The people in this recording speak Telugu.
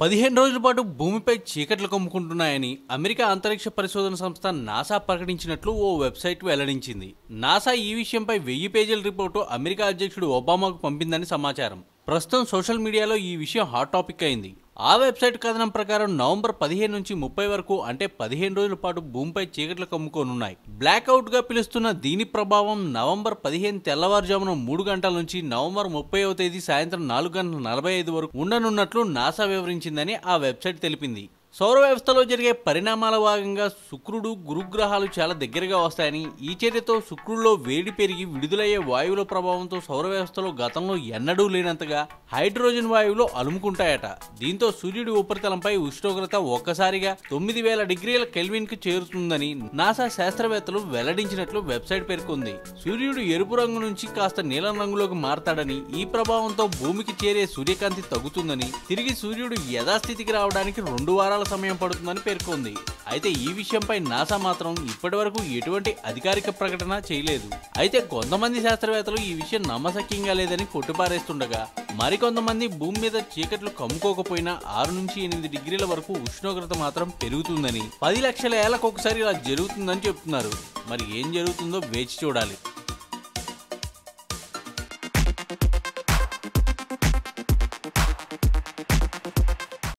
15 రోజుల పాటు భూమిపై చీకట్లు కమ్ముకుంటున్నాయని అమెరికా అంతరిక్ష పరిశోధన సంస్థ నాసా ప్రకటించినట్లు ఓ వెబ్సైట్ వెల్లడించింది. నాసా ఈ విషయంపై 1000 పేజీల రిపోర్టు అమెరికా అధ్యక్షుడు ఒబామాకు పంపిందని సమాచారం. ప్రస్తుతం సోషల్ మీడియాలో ఈ విషయం హాట్ టాపిక్ అయింది. ఆ వెబ్సైట్ కథనం ప్రకారం నవంబర్ 15 నుంచి 30 వరకు అంటే 15 రోజుల పాటు భూమిపై చీకట్లు కమ్ముకోనున్నాయి. బ్లాక్అవుట్ గా పిలుస్తున్న దీని ప్రభావం నవంబర్ 15 తెల్లవారుజామున 3 గంటల నుంచి నవంబర్ 30వ తేదీ సాయంత్రం 4:45 వరకు ఉండనున్నట్లు నాసా వివరించిందని ఆ వెబ్సైట్ తెలిపింది. సౌర వ్యవస్థలో జరిగే పరిణామాల భాగంగా శుక్రుడు, గురుగ్రహాలు చాలా దగ్గరగా వస్తాయని, ఈ చర్యతో శుక్రుడిలో వేడి పెరిగి విడుదలయ్యే వాయువుల ప్రభావంతో సౌర వ్యవస్థలో గతంలో ఎన్నడూ లేనంతగా హైడ్రోజన్ వాయువులు అలుముకుంటాయట. దీంతో సూర్యుడి ఉపరితలంపై ఉష్ణోగ్రత ఒక్కసారిగా 9000 డిగ్రీల కెల్విన్ కు చేరుతుందని నాసా శాస్త్రవేత్తలు వెల్లడించినట్లు వెబ్సైట్ పేర్కొంది. సూర్యుడు ఎరుపు రంగు నుంచి కాస్త నీలం రంగులోకి మారతాడని, ఈ ప్రభావంతో భూమికి చేరే సూర్యకాంతి తగ్గుతుందని, తిరిగి సూర్యుడు యథాస్థితికి రావడానికి 2 వారాల సమయం పడుతుందని పేర్కొంది. అయితే ఈ విషయంపై నాసా మాత్రం ఇప్పటివరకు ఎటువంటి అధికారిక ప్రకటన చేయలేదు. అయితే కొంతమంది శాస్త్రవేత్తలు ఈ విషయం నమ్మశక్యంగా లేదని కొట్టిపారేస్తుండగా, మరికొంతమంది భూమి మీద చీకట్లు కమ్ముకోకపోయినా 6 నుంచి 8 డిగ్రీల వరకు ఉష్ణోగ్రత మాత్రం పెరుగుతుందని, 10 లక్షల ఏళ్లకొకసారి ఇలా జరుగుతుందని చెప్తున్నారు. మరి ఏం జరుగుతుందో వేచి చూడాలి.